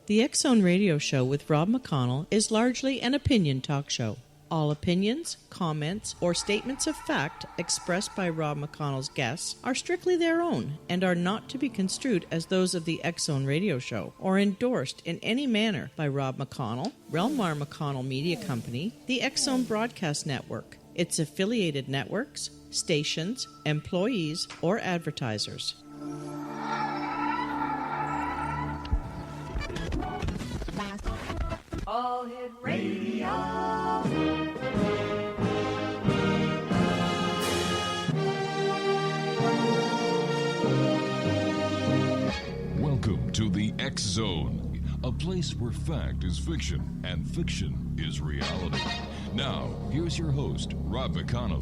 The X Zone Radio Show with Rob McConnell is largely an opinion talk show. All opinions, comments, or statements of fact expressed by Rob McConnell's guests are strictly their own and are not to be construed as those of the X Zone Radio Show or endorsed in any manner by Rob McConnell, rel-mar McConnell Media Company, the X Zone Broadcast Network, its affiliated networks, stations, employees, or advertisers. All Hit Radio. Welcome to the X Zone, a place where fact is fiction and fiction is reality. Now, here's your host, Rob McConnell.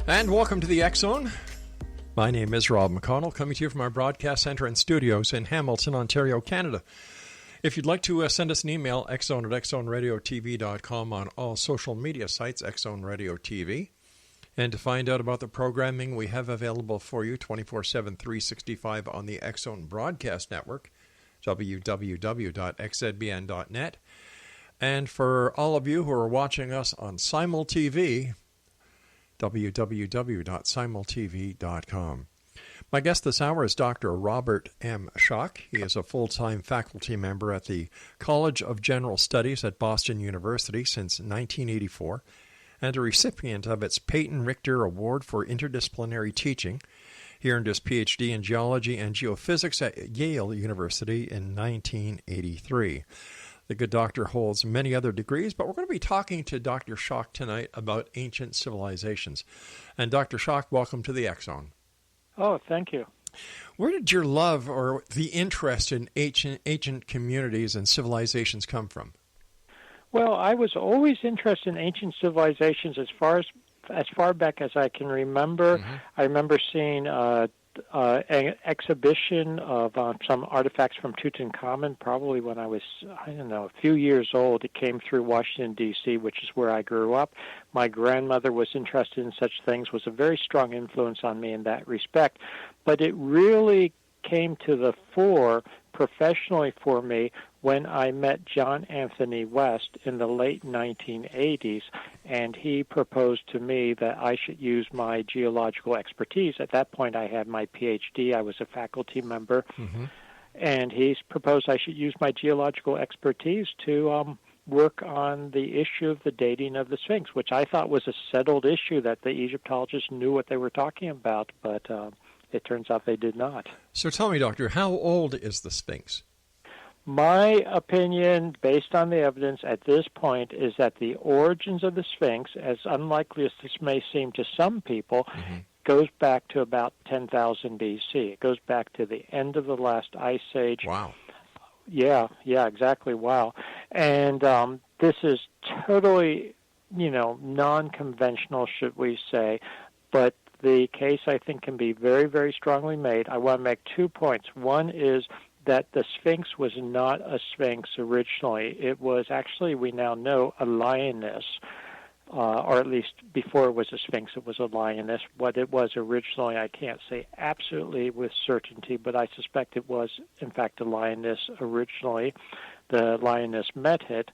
And welcome to the X Zone. My name is Rob McConnell, coming to you from our broadcast center and studios in Hamilton, Ontario, Canada. If you'd like to send us an email, xzone@xzoneradiotv.com, on all social media sites, X Zone Radio TV. And to find out about the programming we have available for you 24/7, 365 on the X Zone Broadcast Network, www.xzbn.net. And for all of you who are watching us on Simul TV, www.simultv.com. My guest this hour is Dr. Robert M. Schoch. He is a full-time faculty member at the College of General Studies at Boston University since 1984 and a recipient of its Peyton Richter Award for interdisciplinary teaching. He earned his Ph.D. in Geology and Geophysics at Yale University in 1983. The good doctor holds many other degrees, but we're going to be talking to Dr. Schoch tonight about ancient civilizations. And Dr. Schoch, welcome to the X Zone. Oh, thank you. Where did your love or the interest in ancient communities and civilizations come from? Well, I was always interested in ancient civilizations as far back as I can remember. Mm-hmm. I remember seeing an exhibition of some artifacts from Tutankhamun, probably when I was, a few years old. It came through Washington, D.C., which is where I grew up. My grandmother was interested in such things, was a very strong influence on me in that respect. But it really came to the fore professionally for me when I met John Anthony West in the late 1980s, and he proposed to me that I should use my geological expertise. At that point, I had my Ph.D. I was a faculty member, and he proposed I should use my geological expertise to work on the issue of the dating of the Sphinx, which I thought was a settled issue that the Egyptologists knew what they were talking about, but it turns out they did not. So tell me, Doctor, how old is the Sphinx? My opinion, based on the evidence at this point, is that the origins of the Sphinx, as unlikely as this may seem to some people, goes back to about 10,000 B.C. It goes back to the end of the last ice age. Wow. Yeah, exactly. Wow. And this is totally, non-conventional, should we say, but the case, I think, can be very, very strongly made. I want to make 2 points. One is that the Sphinx was not a Sphinx originally. It was actually, we now know, a lioness, or at least before it was a Sphinx, it was a lioness. What it was originally, I can't say absolutely with certainty, but I suspect it was, in fact, a lioness originally. The lioness Metit.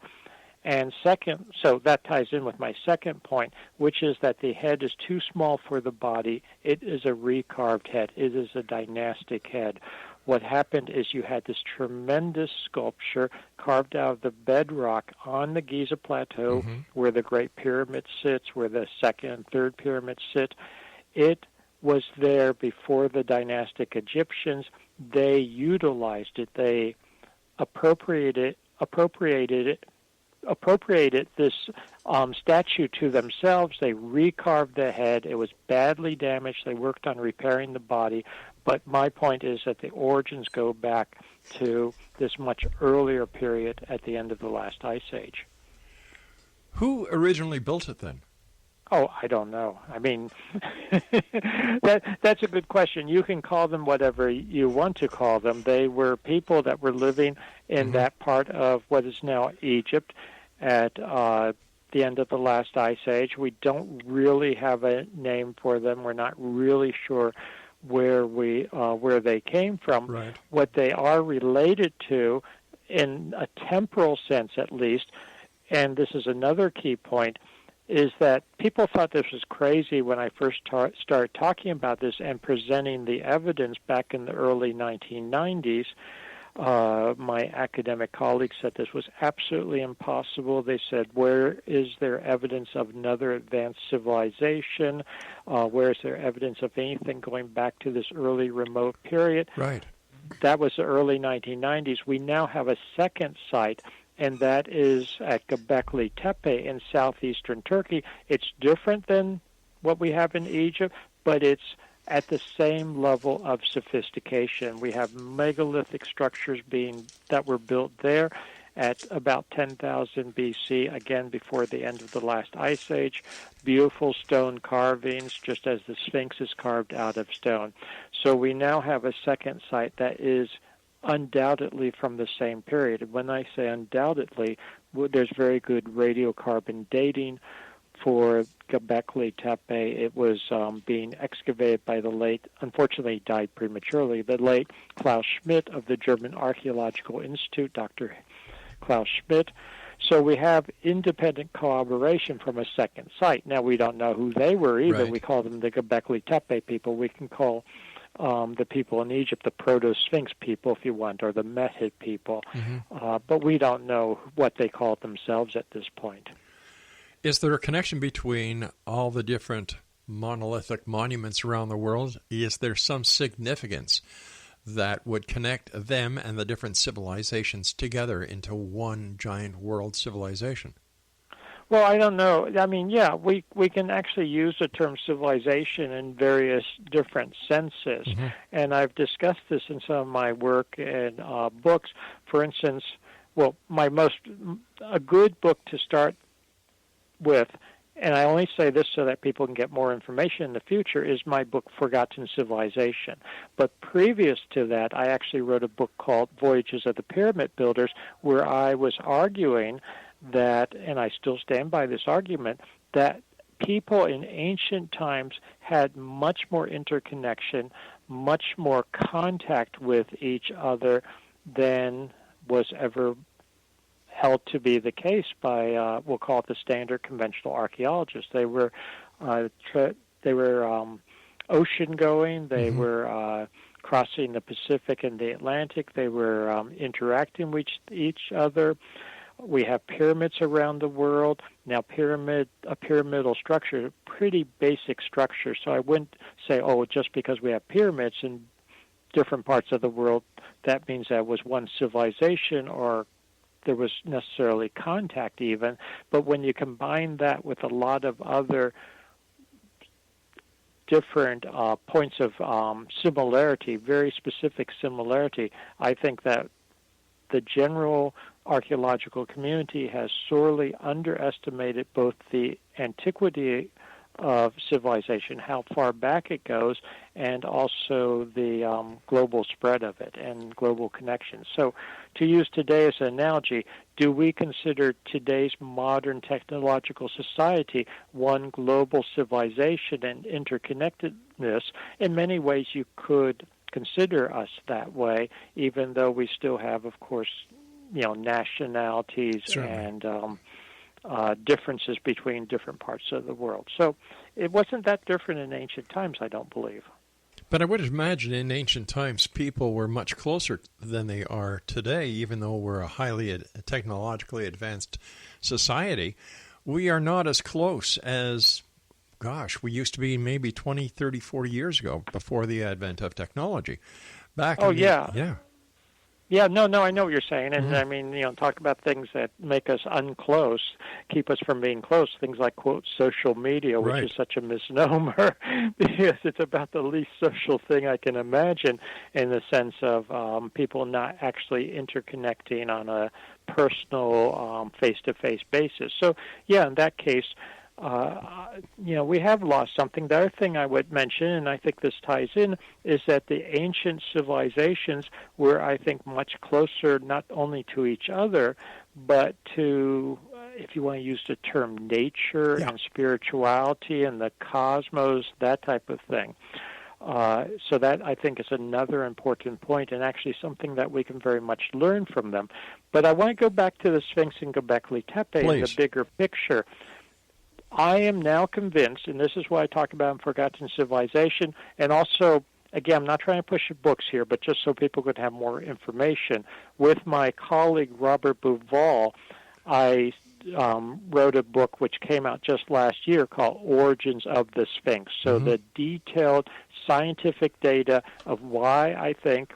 And second, so that ties in with my second point, which is that the head is too small for the body. It is a recarved head. It is a dynastic head. What happened is you had this tremendous sculpture carved out of the bedrock on the Giza Plateau, where the Great Pyramid sits, where the second and third pyramids sit. It was there before the dynastic Egyptians. They utilized it. They appropriated this statue to themselves. They recarved the head. It was badly damaged. They worked on repairing the body. But my point is that the origins go back to this much earlier period at the end of the last ice age. Who originally built it then? Oh, I don't know. I mean, that's a good question. You can call them whatever you want to call them. They were people that were living in that part of what is now Egypt at the end of the last ice age. We don't really have a name for them. We're not really sure where they came from. Right. What they are related to, in a temporal sense at least, and this is another key point, is that people thought this was crazy when I first started talking about this and presenting the evidence back in the early 1990s. My academic colleagues said this was absolutely impossible. They said, where is there evidence of another advanced civilization? Where is there evidence of anything going back to this early remote period? Right. That was the early 1990s. We now have a second site, and that is at Göbekli Tepe in southeastern Turkey. It's different than what we have in Egypt, but it's at the same level of sophistication. We have megalithic structures that were built there at about 10,000 BC, again before the end of the last ice age. Beautiful stone carvings, just as the Sphinx is carved out of stone. So we now have a second site that is undoubtedly from the same period. And when I say undoubtedly, there's very good radiocarbon dating for Göbekli Tepe. It was being excavated by the late, unfortunately he died prematurely, the late Klaus Schmidt of the German Archaeological Institute, Dr. Klaus Schmidt. So we have independent corroboration from a second site. Now we don't know who they were either. Right. We call them the Göbekli Tepe people. We can call the people in Egypt the Proto-Sphinx people, if you want, or the Mehid people. But we don't know what they called themselves at this point. Is there a connection between all the different monolithic monuments around the world? Is there some significance that would connect them and the different civilizations together into one giant world civilization? Well, I don't know. I mean, yeah, we can actually use the term civilization in various different senses, and I've discussed this in some of my work and books. For instance, well, a good book to start with, and I only say this so that people can get more information in the future, is my book Forgotten Civilization. But previous to that, I actually wrote a book called Voyages of the Pyramid Builders, where I was arguing that, and I still stand by this argument, that people in ancient times had much more interconnection, much more contact with each other than was ever held to be the case by, we'll call it the standard conventional archaeologists. They were ocean-going. They were crossing the Pacific and the Atlantic. They were interacting with each other. We have pyramids around the world. Now, a pyramidal structure, a pretty basic structure. So I wouldn't say, just because we have pyramids in different parts of the world, that means that was one civilization or there was necessarily contact even. But when you combine that with a lot of other different points of similarity, very specific similarity, I think that the general archaeological community has sorely underestimated both the antiquity of civilization, how far back it goes, and also the global spread of it and global connections. So to use today as an analogy, do we consider today's modern technological society one global civilization and interconnectedness? In many ways you could consider us that way, even though we still have, of course, nationalities and differences between different parts of the world. So it wasn't that different in ancient times, I don't believe. But I would imagine in ancient times people were much closer than they are today, even though we're a highly technologically advanced society. We are not as close as, we used to be maybe 20, 30, 40 years ago before the advent of technology. Yeah, Yeah, no, I know what you're saying. And, Mm-hmm. I mean, talk about things that make us unclose, keep us from being close, things like, quote, social media, which Right. is such a misnomer because it's about the least social thing I can imagine in the sense of people not actually interconnecting on a personal, face-to-face basis. So, yeah, in that case, we have lost something. The other thing I would mention, and I think this ties in, is that the ancient civilizations were, I think, much closer not only to each other, but to, if you want to use the term, nature and spirituality and the cosmos, that type of thing. So that, I think, is another important point and actually something that we can very much learn from them. But I want to go back to the Sphinx and Göbekli Tepe in the bigger picture. I am now convinced, and this is why I talk about Forgotten Civilization, and also, again, I'm not trying to push your books here, but just so people could have more information. With my colleague Robert Bouval, I wrote a book which came out just last year called Origins of the Sphinx. So the detailed scientific data of why I think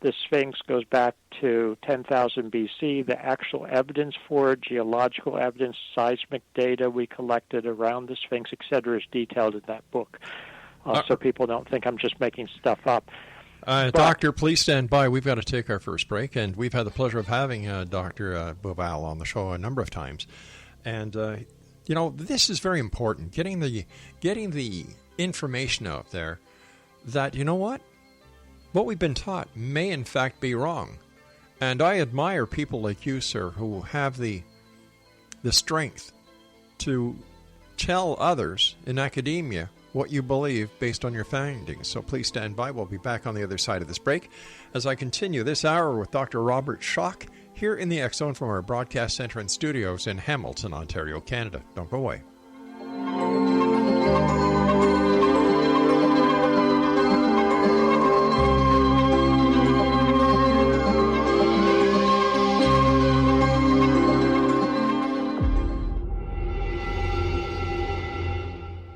the Sphinx goes back to 10,000 BC, the actual evidence for it, geological evidence, seismic data we collected around the Sphinx, etc., is detailed in that book. So people don't think I'm just making stuff up. Doctor, please stand by. We've got to take our first break, and we've had the pleasure of having Dr. Bouval on the show a number of times. And, this is very important, getting the information out there that, you know what we've been taught may in fact be wrong. And I admire people like you, sir, who have the strength to tell others in academia what you believe based on your findings. So please stand by. We'll be back on the other side of this break as I continue this hour with Dr. Robert Schoch here in the X Zone from our broadcast center and studios in Hamilton, Ontario, Canada. Don't go away.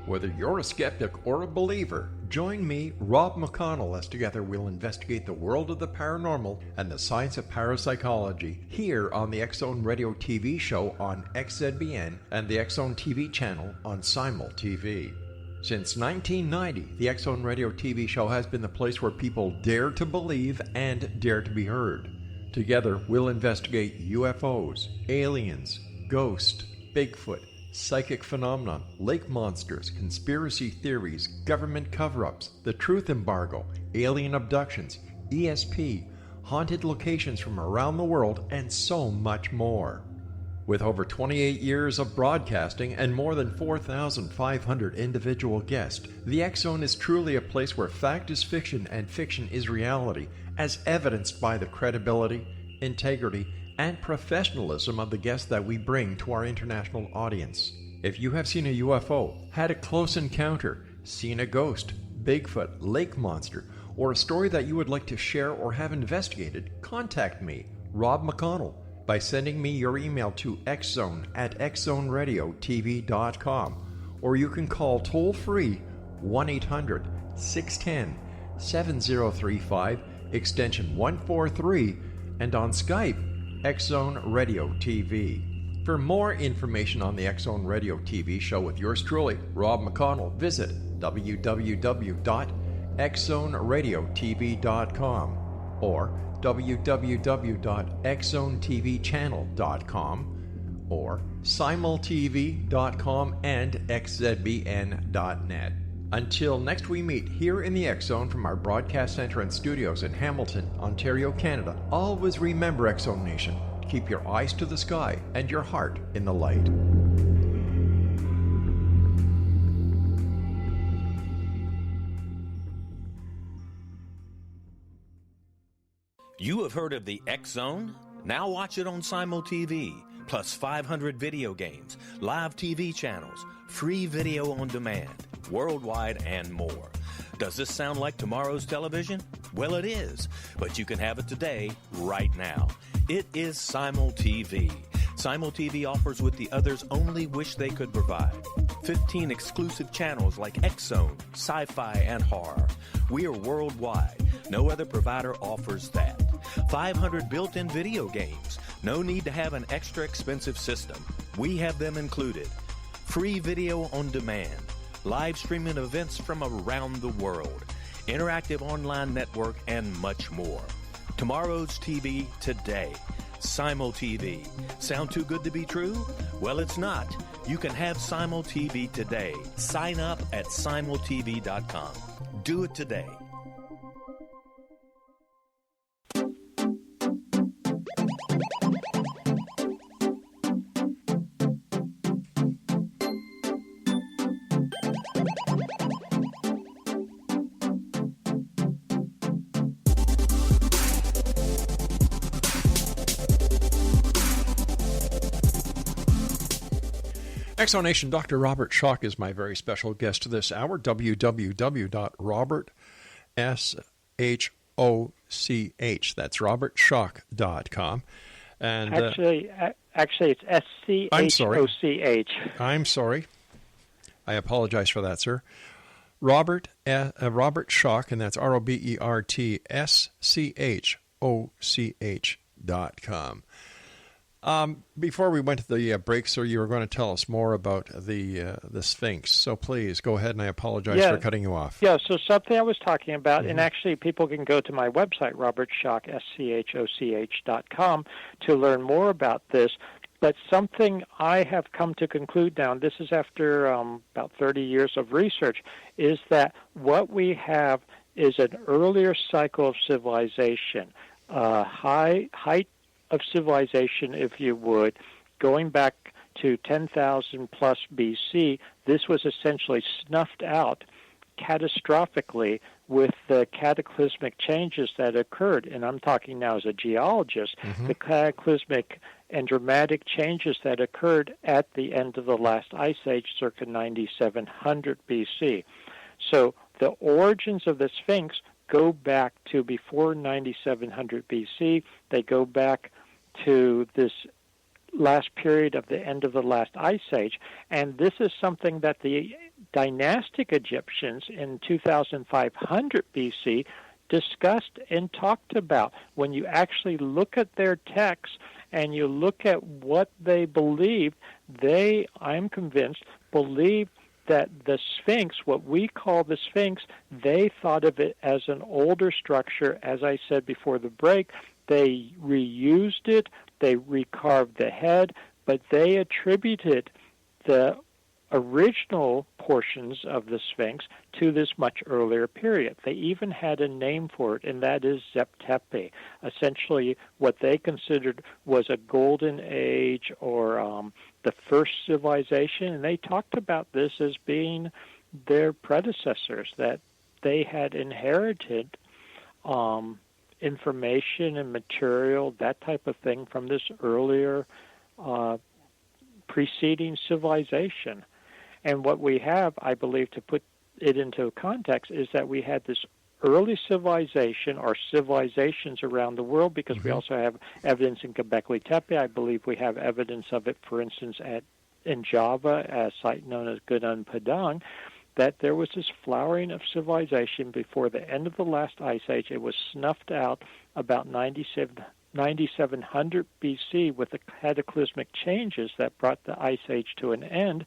Whether you're a skeptic or a believer, join me, Rob McConnell, as together we'll investigate the world of the paranormal and the science of parapsychology here on the X Zone Radio TV show on XZBN and the X Zone TV channel on Simul TV. Since 1990, the X Zone Radio TV show has been the place where people dare to believe and dare to be heard. Together, we'll investigate UFOs, aliens, ghosts, Bigfoot, psychic phenomenon, lake monsters, conspiracy theories, government cover-ups, the truth embargo, alien abductions, ESP, haunted locations from around the world, and so much more. With over 28 years of broadcasting and more than 4,500 individual guests, the X Zone is truly a place where fact is fiction and fiction is reality, as evidenced by the credibility, integrity, and professionalism of the guests that we bring to our international audience. If you have seen a UFO, had a close encounter, seen a ghost, Bigfoot, lake monster, or a story that you would like to share or have investigated, contact me, Rob McConnell, by sending me your email to xzone@xzoneradiotv.com, or you can call toll-free 1-800-610-7035, extension 143, and on Skype, X Zone Radio TV. For more information on the X Zone Radio TV show with yours truly, Rob McConnell, visit www.xzoneradiotv.com or www.xzonetvchannel.com or simultv.com and xzbn.net. Until next we meet here in the X Zone from our broadcast center and studios in Hamilton, Ontario, Canada, always remember, X Zone Nation, keep your eyes to the sky and your heart in the light. You have heard of the X Zone? Now watch it on Simul TV, plus 500 video games, live TV channels, free video on demand, worldwide, and more. Does this sound like tomorrow's television? Well, it is, but you can have it today, right now. It is Simul TV. Simul TV offers what the others only wish they could provide. 15 exclusive channels like X Zone, sci-fi, and horror. We are worldwide. No other provider offers that. 500 built-in video games. No need to have an extra expensive system. We have them included. Free video on demand. Live streaming events from around the world. Interactive online network, and much more. Tomorrow's TV today. Simul TV. Sound too good to be true? Well, it's not. You can have Simul TV today. Sign up at simultv.com. Do it today. Exonation, Dr. Robert Schoch is my very special guest this hour. www.robertschoch, that's robertschoch.com. And actually, it's S-C-H-O-C-H. I'm sorry. I apologize for that, sir. Robert Schoch, and that's RobertSchoch.com. Before we went to the break, sir, you were going to tell us more about the Sphinx. So please go ahead, and I apologize for cutting you off. Yeah, so something I was talking about, and actually people can go to my website, robertschoch, SCHOCH.com, to learn more about this. But something I have come to conclude now, and this is after about 30 years of research, is that what we have is an earlier cycle of civilization, height of civilization, if you would, going back to 10,000 plus BC. This was essentially snuffed out catastrophically with the cataclysmic changes that occurred, and I'm talking now as a geologist, the cataclysmic and dramatic changes that occurred at the end of the last ice age, circa 9700 BC. So the origins of the Sphinx go back to before 9700 BC. They go back to this last period of the end of the last ice age, and this is something that the dynastic Egyptians in 2500 BC discussed and talked about. When you actually look at their texts and you look at what they believed, they, I'm convinced, believed that the Sphinx, what we call the Sphinx, they thought of it as an older structure. As I said before the break, they reused it, they recarved the head, but they attributed the original portions of the Sphinx to this much earlier period. They even had a name for it, and that is Zep-Tepe, essentially what they considered was a golden age or the first civilization, and they talked about this as being their predecessors, that they had inherited information and material, that type of thing, from this earlier preceding civilization. And what we have, I believe, to put it into context, is that we had this early civilization or civilizations around the world, because we also have evidence in Göbekli Tepe. I believe we have evidence of it, for instance, in Java, a site known as Gunung Padang, that there was this flowering of civilization before the end of the last ice age. It was snuffed out about 9700 BC with the cataclysmic changes that brought the ice age to an end.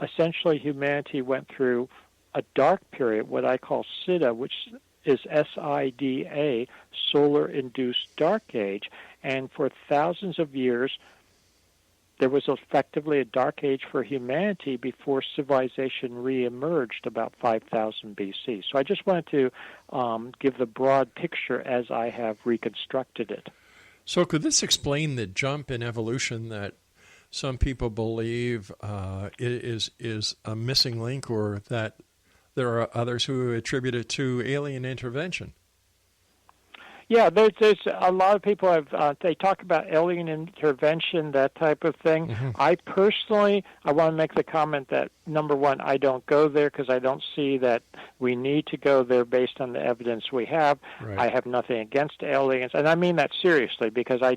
Essentially, humanity went through a dark period, what I call SIDA, which is SIDA, solar-induced dark age, and for thousands of years, there was effectively a dark age for humanity before civilization reemerged about 5000 BC. So I just wanted to give the broad picture as I have reconstructed it. So could this explain the jump in evolution that some people believe is a missing link, or that there are others who attribute it to alien intervention? Yeah, there's a lot of people they talk about alien intervention, that type of thing. I personally, I want to make the comment that, number one, I don't go there because I don't see that we need to go there based on the evidence we have. Right. I have nothing against aliens, and I mean that seriously, because I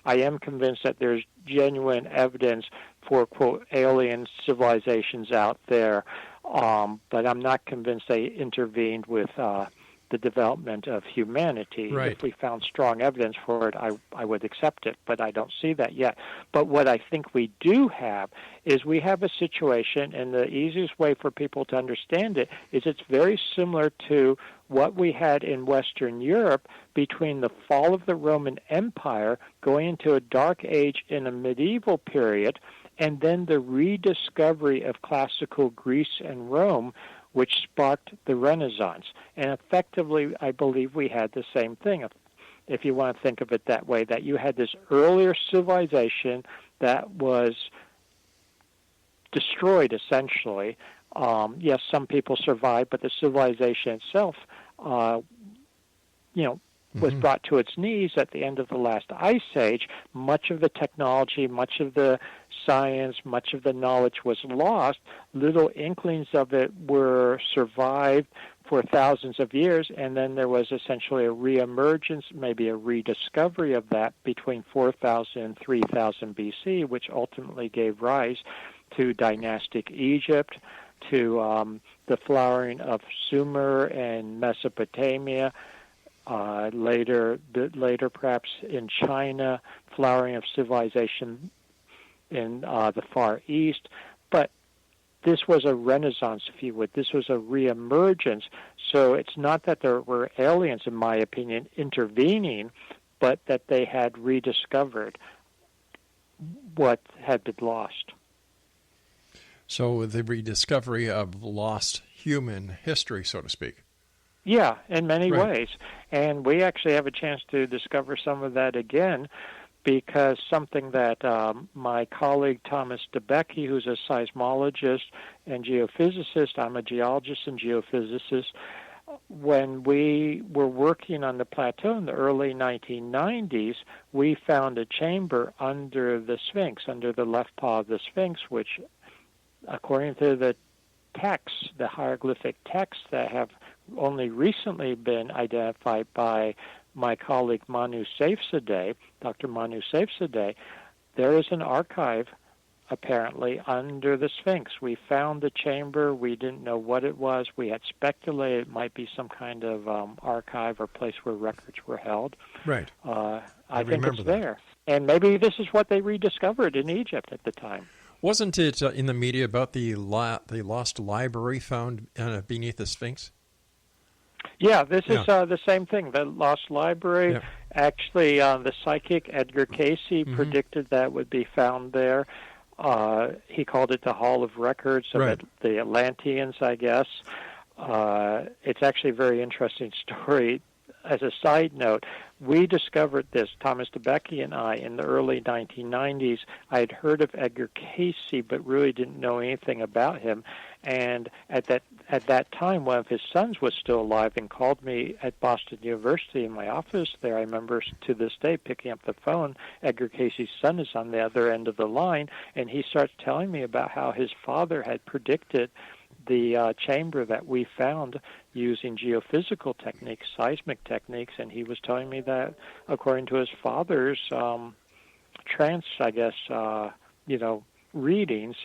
am convinced that there's genuine evidence for, quote, alien civilizations out there, but I'm not convinced they intervened with the the development of humanity. Right. If we found strong evidence for it, I would accept it, but I don't see that yet. But what I think we do have is we have a situation, and the easiest way for people to understand it is it's very similar to what we had in Western Europe between the fall of the Roman Empire going into a dark age in a medieval period, and then the rediscovery of classical Greece and Rome, which sparked the Renaissance. And effectively, I believe we had the same thing, if you want to think of it that way, that you had this earlier civilization that was destroyed, essentially. Yes, some people survived, but the civilization itself, was brought to its knees at the end of the last ice age. Much of the technology, much of the science, much of the knowledge was lost. Little inklings of it were survived for thousands of years, and then there was essentially a reemergence, maybe a rediscovery of that between 4000 and 3000 BC, which ultimately gave rise to dynastic Egypt, to the flowering of Sumer and Mesopotamia, later perhaps in China, flowering of civilization in the Far East. But this was a renaissance, if you would. This was a reemergence. So it's not that there were aliens, in my opinion, intervening, but that they had rediscovered what had been lost. So the rediscovery of lost human history, so to speak. Yeah, in many Right. ways. And we actually have a chance to discover some of that again, because something that my colleague Thomas DeBecke, who's a seismologist and geophysicist, I'm a geologist and geophysicist, when we were working on the plateau in the early 1990s, we found a chamber under the Sphinx, under the left paw of the Sphinx, which, according to the texts, the hieroglyphic texts that have only recently been identified by my colleague Manu Saifzadeh, Dr. Manu Saifzadeh, there is an archive apparently under the Sphinx. We found the chamber. We didn't know what it was. We had speculated it might be some kind of archive or place where records were held. Right. I think it's that. there. And maybe this is what they rediscovered in Egypt at the time. Wasn't it in the media about the lost library found beneath the Sphinx? Yeah, this is the same thing. The Lost Library, Yeah. actually, the psychic Edgar Cayce predicted that would be found there. He called it the Hall of Records of Right. the Atlanteans, I guess. It's actually a very interesting story. As a side note, we discovered this, Thomas DeBecke and I, in the early 1990s. I had heard of Edgar Cayce, but really didn't know anything about him. And at that time, one of his sons was still alive and called me at Boston University in my office there. I remember to this day picking up the phone. Edgar Cayce's son is on the other end of the line, and he starts telling me about how his father had predicted the chamber that we found using geophysical techniques, seismic techniques, and he was telling me that according to his father's trance, I guess, readings,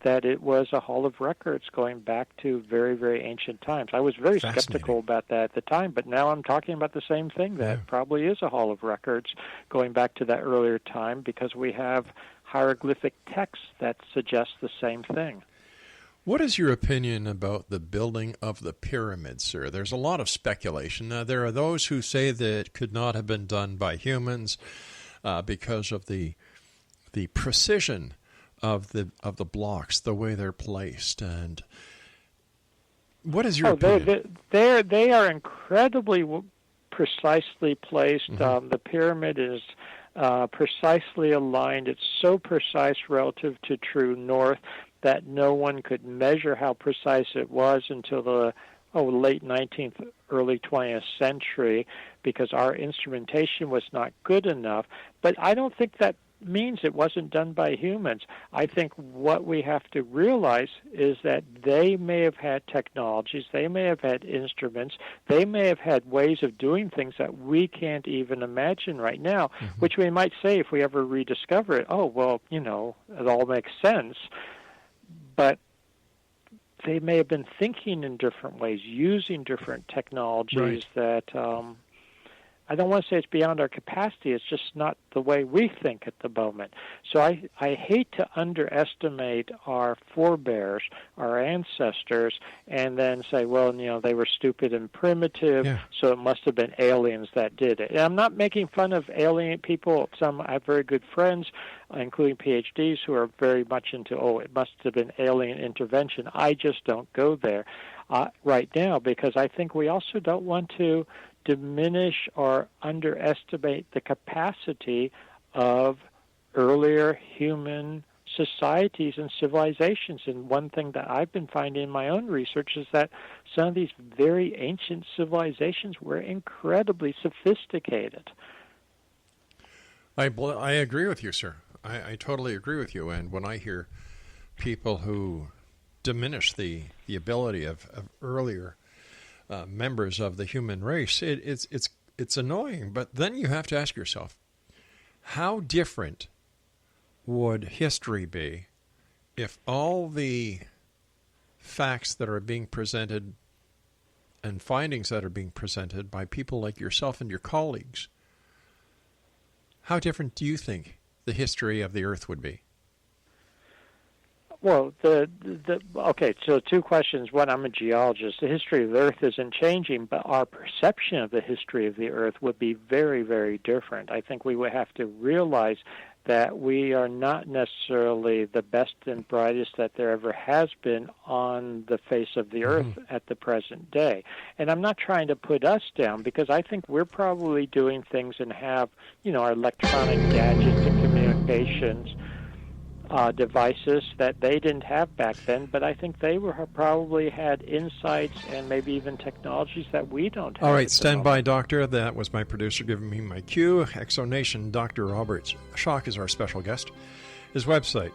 that it was a hall of records going back to very, very ancient times. I was very skeptical about that at the time, but now I'm talking about the same thing, that probably is a hall of records going back to that earlier time, because we have hieroglyphic texts that suggest the same thing. What is your opinion about the building of the pyramids, sir? There's a lot of speculation. There are those who say that it could not have been done by humans because of the precision of the blocks, the way they're placed. And what is your opinion? They are incredibly precisely placed. The pyramid is precisely aligned. It's so precise relative to true north that no one could measure how precise it was until the late 19th, early 20th century, because our instrumentation was not good enough. But I don't think that means it wasn't done by humans. I think what we have to realize is that they may have had technologies, they may have had instruments, they may have had ways of doing things that we can't even imagine right now, which we might say if we ever rediscover it, it all makes sense. But they may have been thinking in different ways, using different technologies that I don't want to say it's beyond our capacity. It's just not the way we think at the moment. So I hate to underestimate our forebears, our ancestors, and then say, well, they were stupid and primitive, so it must have been aliens that did it. And I'm not making fun of alien people. I have very good friends, including Ph.D.s, who are very much into, it must have been alien intervention. I just don't go there right now, because I think we also don't want to diminish or underestimate the capacity of earlier human societies and civilizations. And one thing that I've been finding in my own research is that some of these very ancient civilizations were incredibly sophisticated. I agree with you, sir. I totally agree with you. And when I hear people who diminish the ability of earlier members of the human race, it's annoying. But then you have to ask yourself, how different would history be if all the facts that are being presented and findings that are being presented by people like yourself and your colleagues, how different do you think the history of the Earth would be? Well, okay, so two questions. One, I'm a geologist. The history of the Earth isn't changing, but our perception of the history of the Earth would be very, very different. I think we would have to realize that we are not necessarily the best and brightest that there ever has been on the face of the Earth at the present day. And I'm not trying to put us down, because I think we're probably doing things and have, our electronic gadgets and communications devices that they didn't have back then, but I think they probably had insights and maybe even technologies that we don't have. All right, stand by, Doctor. That was my producer giving me my cue. Exonation, Dr. Robert Schoch is our special guest. His website,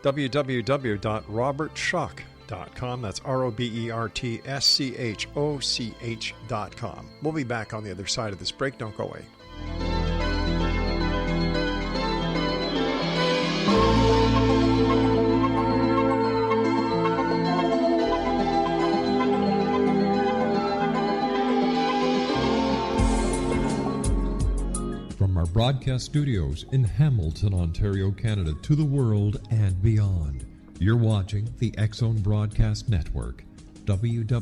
www.robertschoch.com. That's ROBERTSCHOCH.com. We'll be back on the other side of this break. Don't go away. From our broadcast studios in Hamilton, Ontario, Canada, to the world and beyond, you're watching the X-Zone Broadcast Network, www.xzbn.net.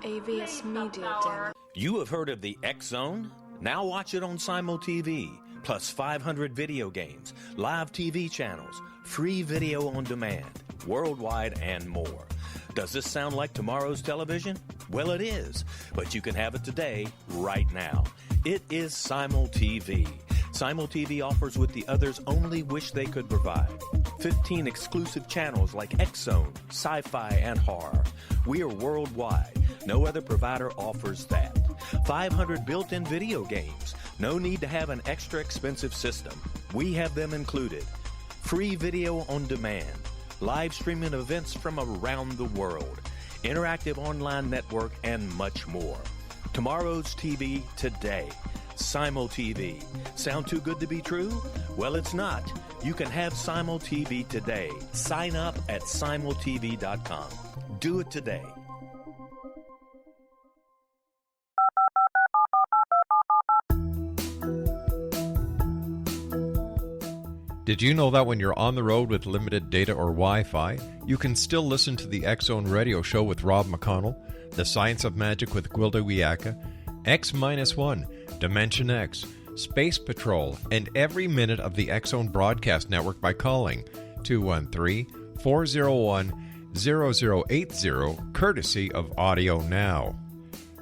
AVS Media Demo. You have heard of the X-Zone? Now watch it on Simul TV, plus 500 video games, live TV channels, free video on demand, worldwide, and more. Does this sound like tomorrow's television? Well, it is, but you can have it today, right now. It is Simul TV. Simul TV offers what the others only wish they could provide. 15 exclusive channels like X-Zone, Sci-Fi, and Horror. We are worldwide. No other provider offers that. 500 built-in video games. No need to have an extra expensive system. We have them included. Free video on demand. Live streaming events from around the world, interactive online network, and much more. Tomorrow's TV today. Simul TV. Sound too good to be true? Well, it's not. You can have Simul TV today. Sign up at simultv.com. Do it today. Did you know that when you're on the road with limited data or Wi-Fi, you can still listen to the X-Zone Radio Show with Rob McConnell, The Science of Magic with Gwilda Wiyaka, X-1, Dimension X, Space Patrol, and every minute of the X-Zone Broadcast Network by calling 213-401-0080, courtesy of Audio Now.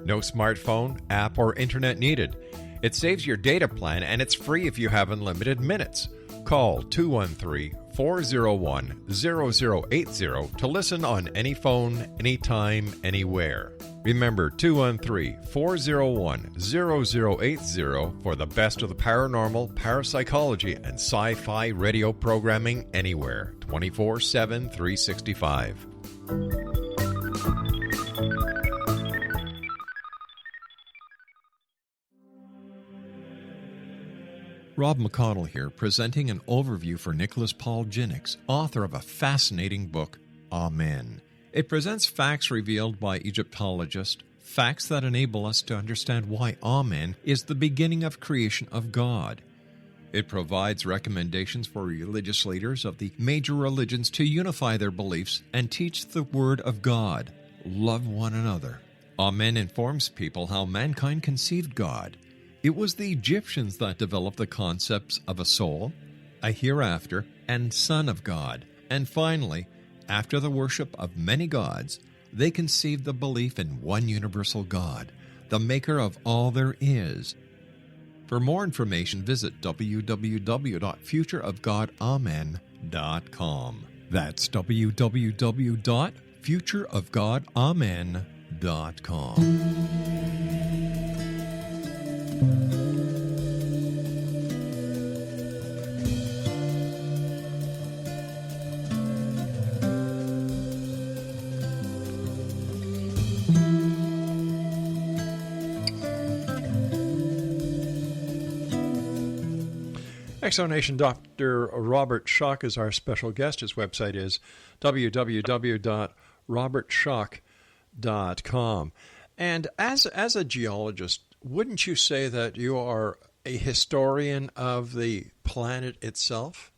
No smartphone, app, or internet needed. It saves your data plan, and it's free if you have unlimited minutes. Call 213-401-0080 to listen on any phone, anytime, anywhere. Remember, 213-401-0080 for the best of the paranormal, parapsychology, and sci-fi radio programming anywhere, 24/7, 365. Rob McConnell here, presenting an overview for Nicholas Paul Jennings, author of a fascinating book, Amen. It presents facts revealed by Egyptologists, facts that enable us to understand why Amen is the beginning of creation of God. It provides recommendations for religious leaders of the major religions to unify their beliefs and teach the Word of God. Love one another. Amen informs people how mankind conceived God. It was the Egyptians that developed the concepts of a soul, a hereafter, and Son of God. And finally, after the worship of many gods, they conceived the belief in one universal God, the maker of all there is. For more information, visit www.futureofgodamen.com. That's www.futureofgodamen.com. Exonation Dr. Robert Schoch is our special guest. His website is www.robertschoch.com. And as a geologist, wouldn't you say that you are a historian of the planet itself?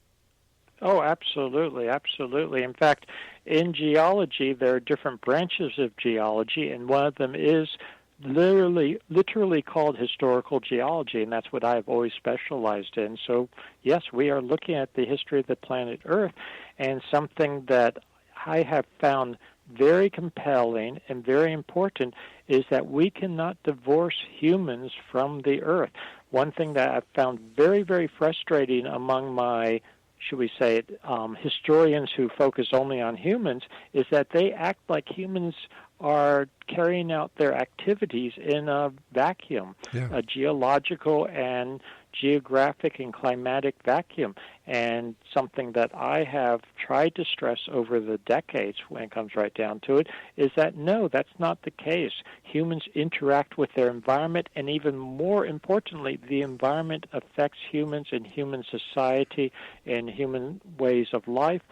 Oh, absolutely, absolutely. In fact, in geology, there are different branches of geology, and one of them is literally called historical geology, and that's what I've always specialized in. So, yes, we are looking at the history of the planet Earth, and something that I have found very compelling and very important is that we cannot divorce humans from the Earth. One thing that I've found very, very frustrating among my, should we say it, historians who focus only on humans is that they act like humans are carrying out their activities in a vacuum, a geological and geographic and climatic vacuum. And something that I have tried to stress over the decades, when it comes right down to it, is that no, that's not the case. Humans interact with their environment, and even more importantly, the environment affects humans and human society and human ways of life.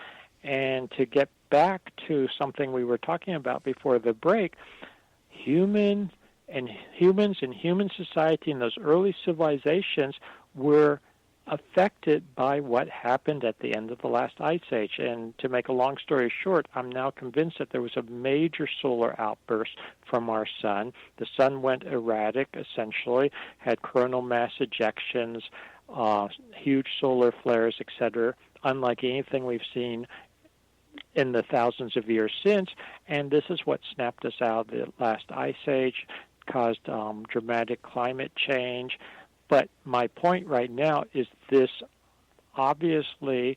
And to get back to something we were talking about before the break, humans and human society in those early civilizations were affected by what happened at the end of the last ice age. And to make a long story short, I'm now convinced that there was a major solar outburst from our sun. The sun went erratic, essentially, had coronal mass ejections, huge solar flares, etc., unlike anything we've seen in the thousands of years since, and this is what snapped us out of the last ice age, caused dramatic climate change. But my point right now is this obviously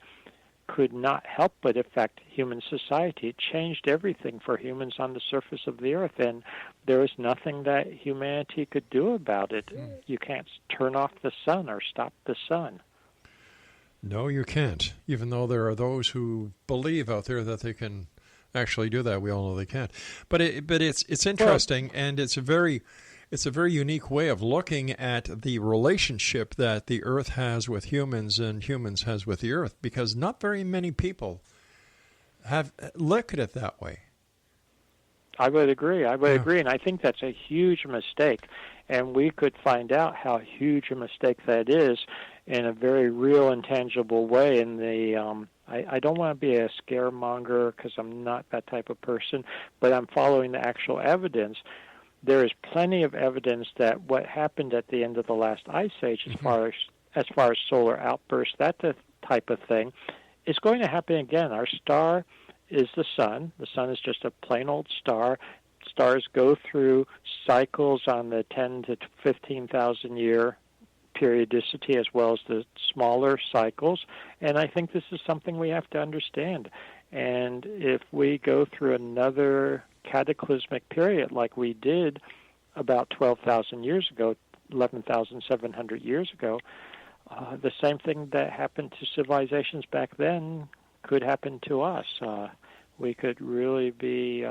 could not help but affect human society. It changed everything for humans on the surface of the earth, and there is nothing that humanity could do about it. You can't turn off the sun or stop the sun. No, you can't, even though there are those who believe out there that they can actually do that. We all know they can't. But it's interesting, and it's a very unique way of looking at the relationship that the Earth has with humans and humans has with the Earth, because not very many people have looked at it that way. I would agree, and I think that's a huge mistake, and we could find out how huge a mistake that is in a very real and tangible way. In the I don't want to be a scaremonger because I'm not that type of person, but I'm following the actual evidence. There is plenty of evidence that what happened at the end of the last ice age, as far as solar outbursts, that type of thing, is going to happen again. Our star is the sun. The sun is just a plain old star. Stars go through cycles on the 10 to 15,000 year periodicity as well as the smaller cycles, and I think this is something we have to understand. And if we go through another cataclysmic period like we did about 12,000 years ago, 11,700 years ago, the same thing that happened to civilizations back then could happen to us. We could really be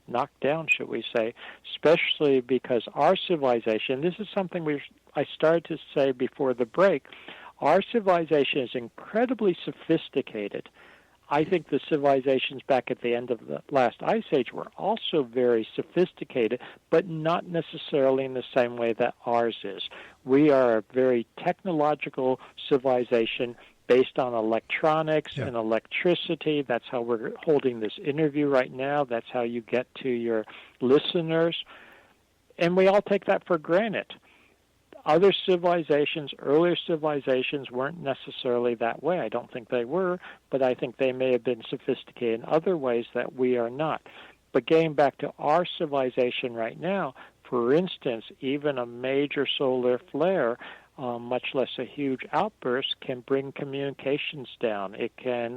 knocked down, should we say, especially because our civilization, this is something I started to say before the break, our civilization is incredibly sophisticated. I think the civilizations back at the end of the last ice age were also very sophisticated, but not necessarily in the same way that ours is. We are a very technological civilization based on electronics and electricity. That's how we're holding this interview right now. That's how you get to your listeners. And we all take that for granted. Other civilizations, earlier civilizations, weren't necessarily that way. I don't think they were, but I think they may have been sophisticated in other ways that we are not. But getting back to our civilization right now, for instance, even a major solar flare, much less a huge outburst, can bring communications down. It can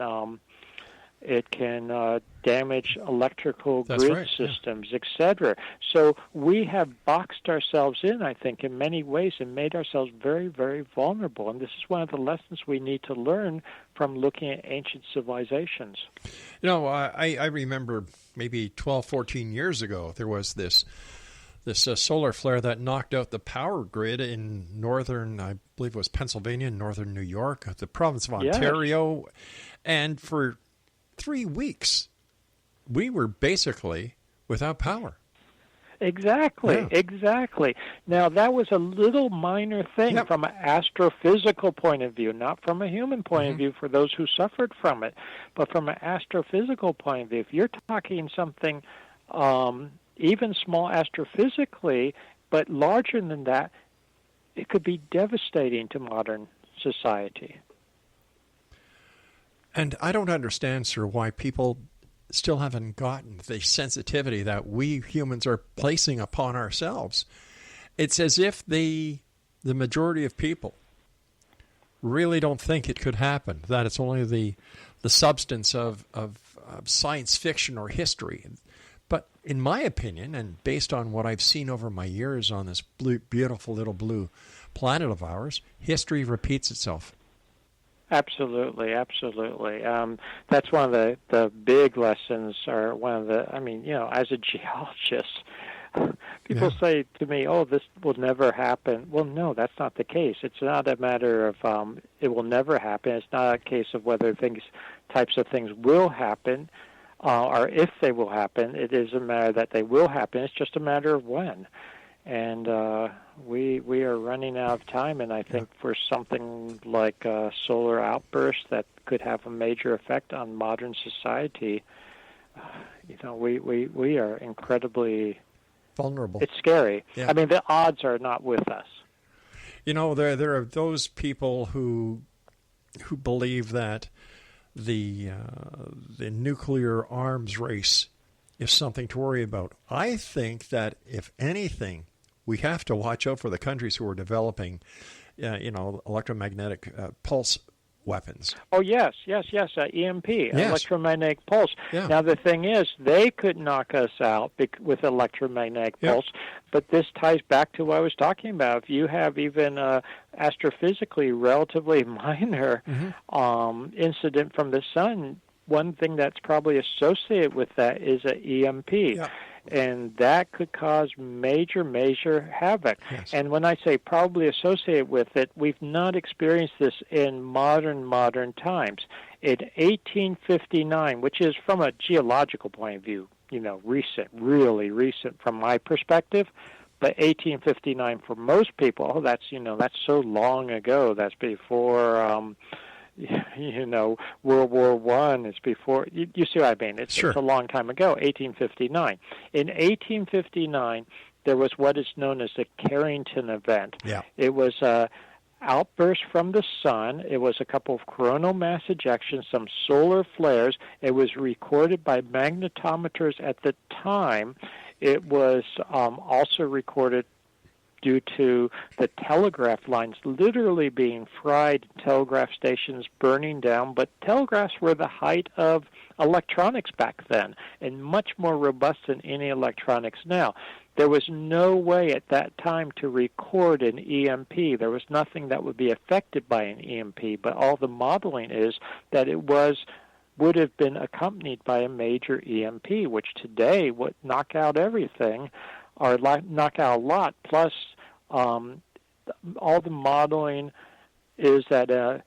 damage electrical grid systems, etc. So we have boxed ourselves in, I think, in many ways and made ourselves very, very vulnerable. And this is one of the lessons we need to learn from looking at ancient civilizations. You know, I remember maybe 12, 14 years ago, there was this solar flare that knocked out the power grid in northern, I believe it was Pennsylvania, northern New York, the province of Ontario. And for 3 weeks, we were basically without power. Exactly. Now, that was a little minor thing from an astrophysical point of view, not from a human point of view for those who suffered from it, but from an astrophysical point of view. If you're talking something even small astrophysically, but larger than that, it could be devastating to modern society. And I don't understand, sir, why people still haven't gotten the sensitivity that we humans are placing upon ourselves. It's as if the majority of people really don't think it could happen, that it's only the substance of science fiction or history. But in my opinion, and based on what I've seen over my years on this beautiful little blue planet of ours, history repeats itself. Absolutely. That's one of the big lessons, or one of the, as a geologist, people say to me, this will never happen. Well, no, that's not the case. It's not a matter of it will never happen. It's not a case of whether types of things will happen or if they will happen. It is a matter that they will happen. It's just a matter of when. And we are running out of time, and I think for something like a solar outburst that could have a major effect on modern society, we are incredibly vulnerable. It's scary. Yeah. I mean, the odds are not with us. There are those people who believe that the nuclear arms race is something to worry about. I think that if anything, we have to watch out for the countries who are developing, electromagnetic pulse weapons. Oh, yes, EMP, electromagnetic pulse. Yeah. Now, the thing is, they could knock us out with electromagnetic pulse, but this ties back to what I was talking about. If you have even astrophysically relatively minor incident from the sun, one thing that's probably associated with that is an EMP. Yeah. And that could cause major havoc. Yes. And when I say probably associated with it, we've not experienced this in modern times. In 1859, which is from a geological point of view, really recent from my perspective, but 1859 for most people, that's so long ago. That's before World War I. It's before, you see what I mean? It's a long time ago, 1859. In 1859, there was what is known as the Carrington event. Yeah. It was a outburst from the sun. It was a couple of coronal mass ejections, some solar flares. It was recorded by magnetometers at the time. It was also recorded due to the telegraph lines literally being fried, telegraph stations burning down. But telegraphs were the height of electronics back then, and much more robust than any electronics now. There was no way at that time to record an EMP. There was nothing that would be affected by an EMP, but all the modeling is that it would have been accompanied by a major EMP, which today would knock out everything, or knock out a lot, plus all the modeling is that a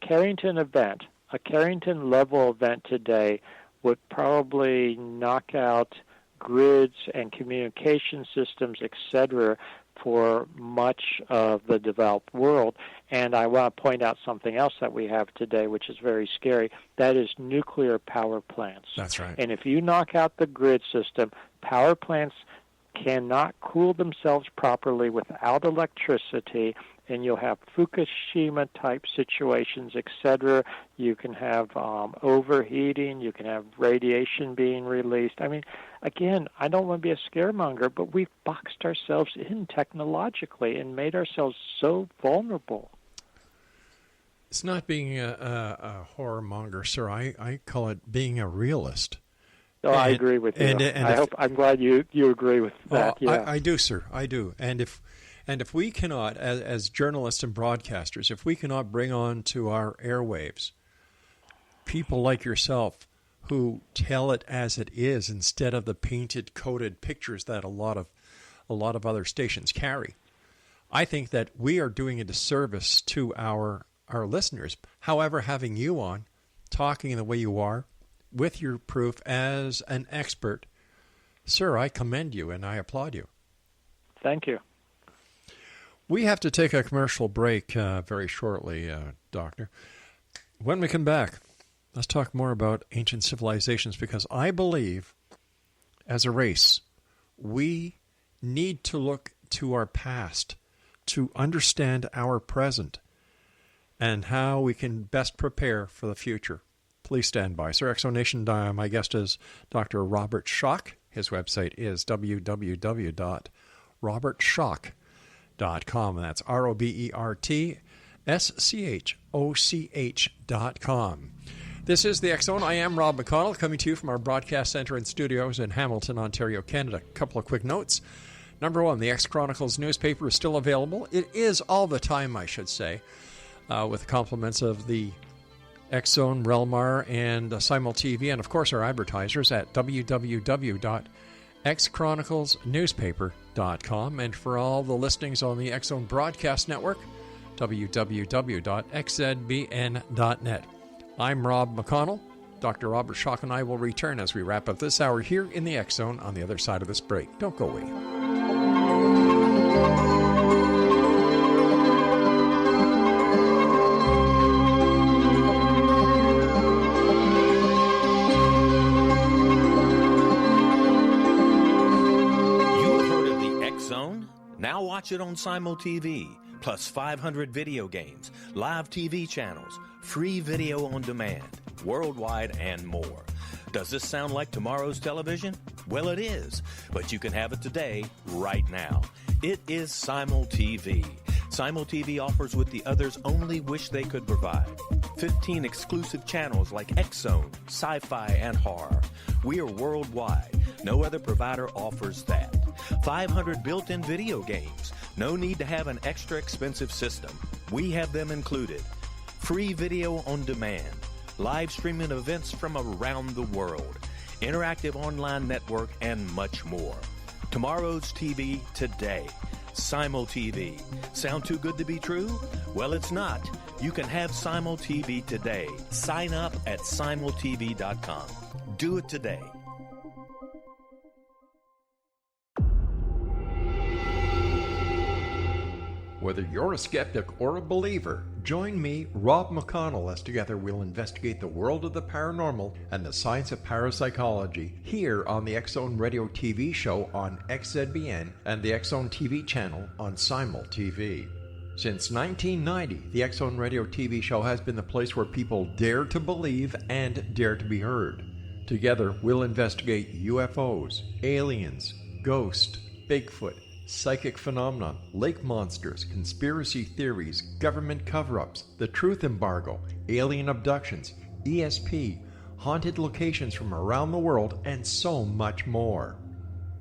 Carrington event, a Carrington level event today, would probably knock out grids and communication systems, etc., for much of the developed world. And I want to point out something else that we have today, which is very scary. That is nuclear power plants. That's right. And if you knock out the grid system, power plants cannot cool themselves properly without electricity, and you'll have Fukushima-type situations, etc. You can have overheating. You can have radiation being released. I mean, again, I don't want to be a scaremonger, but we've boxed ourselves in technologically and made ourselves so vulnerable. It's not being a horror monger, sir. I call it being a realist. Oh, I agree with you. I'm glad you agree with that. Yeah. I do, sir. I do. And if we cannot, as journalists and broadcasters, if we cannot bring on to our airwaves people like yourself who tell it as it is instead of the painted, coded pictures that a lot of other stations carry, I think that we are doing a disservice to our listeners. However, having you on, talking the way you are, with your proof as an expert, sir, I commend you and I applaud you. Thank you. We have to take a commercial break very shortly, Doctor. When we come back, let's talk more about ancient civilizations, because I believe, as a race, we need to look to our past to understand our present and how we can best prepare for the future. Please stand by. Sir, Exonation, my guest is Dr. Robert Schoch. His website is www.robertschoch.com, and that's RobertSchoch.com. This is the X Zone. I am Rob McConnell, coming to you from our broadcast center and studios in Hamilton, Ontario, Canada. A couple of quick notes. Number one, the X Chronicles newspaper is still available. It is all the time, I should say, with the compliments of the X Zone, rel-mar, and Simul TV, and of course our advertisers at www.xchroniclesnewspaper.com, and for all the listings on the X Zone Broadcast Network, www.xzbn.net. I'm Rob McConnell. Dr. Robert Schoch and I will return as we wrap up this hour here in the X Zone on the other side of this break. Don't go away. Now watch it on Simul TV, plus 500 video games, live TV channels, free video on demand, worldwide, and more. Does this sound like tomorrow's television? Well, it is, but you can have it today, right now. It is Simul TV. Simul TV offers what the others only wish they could provide. 15 exclusive channels like X Zone, Sci-Fi, and Horror. We are worldwide. No other provider offers that. 500 built-in video games. No need to have an extra expensive system. We have them included. Free video on demand. Live streaming events from around the world. Interactive online network, and much more. Tomorrow's TV today. Simul TV. Sound too good to be true? Well, it's not. You can have Simul TV today. Sign up at simultv.com. Do it today. Whether you're a skeptic or a believer, join me, Rob McConnell, as together we'll investigate the world of the paranormal and the science of parapsychology here on the X Zone Radio TV show on XZBN and the X Zone TV channel on Simul TV. Since 1990, the X Zone Radio TV show has been the place where people dare to believe and dare to be heard. Together, we'll investigate UFOs, aliens, ghosts, Bigfoot, psychic phenomena, lake monsters, conspiracy theories, government cover-ups, the truth embargo, alien abductions, ESP, haunted locations from around the world, and so much more.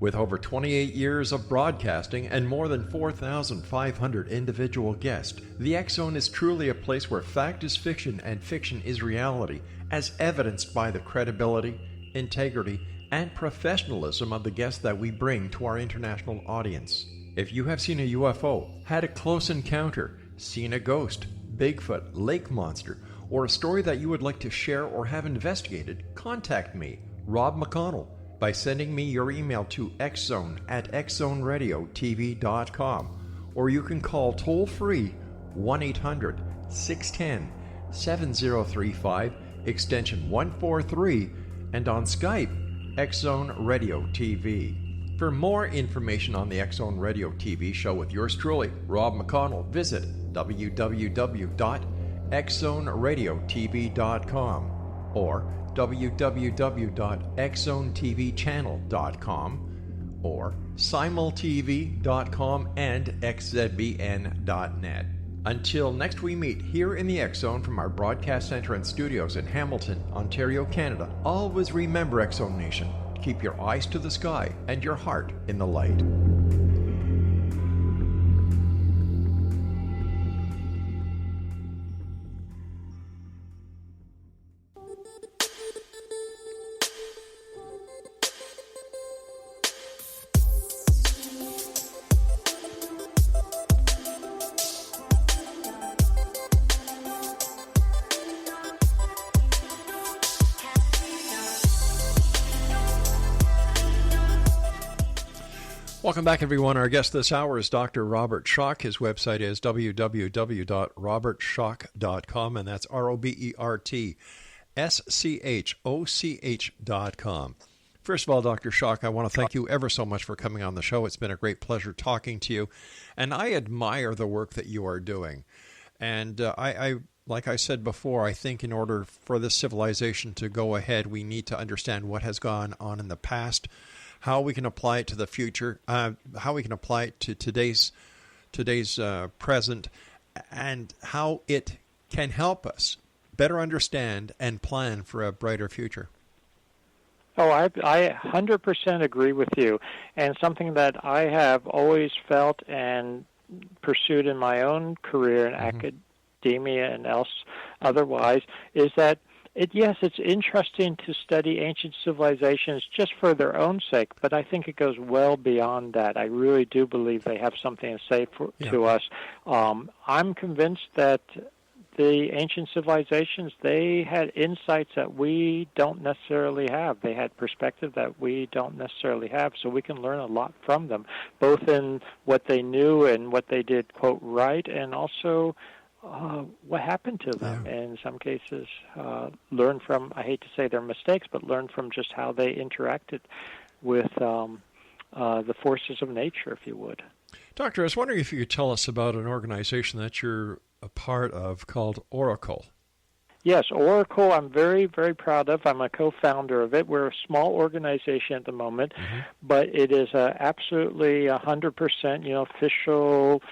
With over 28 years of broadcasting and more than 4,500 individual guests, the X Zone is truly a place where fact is fiction and fiction is reality, as evidenced by the credibility, integrity, and professionalism of the guests that we bring to our international audience. If you have seen a UFO, had a close encounter, seen a ghost, Bigfoot, lake monster, or a story that you would like to share or have investigated, contact me, Rob McConnell, by sending me your email to xzone@xzoneradiotv.com, or you can call toll-free 1-800-610-7035, extension 143, and on Skype, X-Zone Radio TV. For more information on the X-Zone Radio TV show with yours truly, Rob McConnell, visit www.xzoneradiotv.com or www.xzonetvchannel.com or simultv.com and xzbn.net. Until next we meet here in the X-Zone from our broadcast center and studios in Hamilton, Ontario, Canada, always remember, X-Zone Nation, keep your eyes to the sky and your heart in the light. Welcome back, everyone. Our guest this hour is Dr. Robert Schoch. His website is www.robertschoch.com, and that's RobertSchoch.com. First of all, Dr. Schoch, I want to thank you ever so much for coming on the show. It's been a great pleasure talking to you, and I admire the work that you are doing. And I like I said before, I think in order for this civilization to go ahead, we need to understand what has gone on in the past, how we can apply it to the future, how we can apply it to today's present, and how it can help us better understand and plan for a brighter future. Oh, I 100% agree with you. And something that I have always felt and pursued in my own career in academia and otherwise is that it's interesting to study ancient civilizations just for their own sake, but I think it goes well beyond that. I really do believe they have something to say to us. I'm convinced that the ancient civilizations, they had insights that we don't necessarily have. They had perspective that we don't necessarily have, so we can learn a lot from them, both in what they knew and what they did, quote, right, and also what happened to them. Yeah. And in some cases, learn from, I hate to say their mistakes, but learn from just how they interacted with the forces of nature, if you would. Doctor, I was wondering if you could tell us about an organization that you're a part of called Oracle. Yes, Oracle I'm very, very proud of. I'm a co-founder of it. We're a small organization at the moment, but it is absolutely 100% official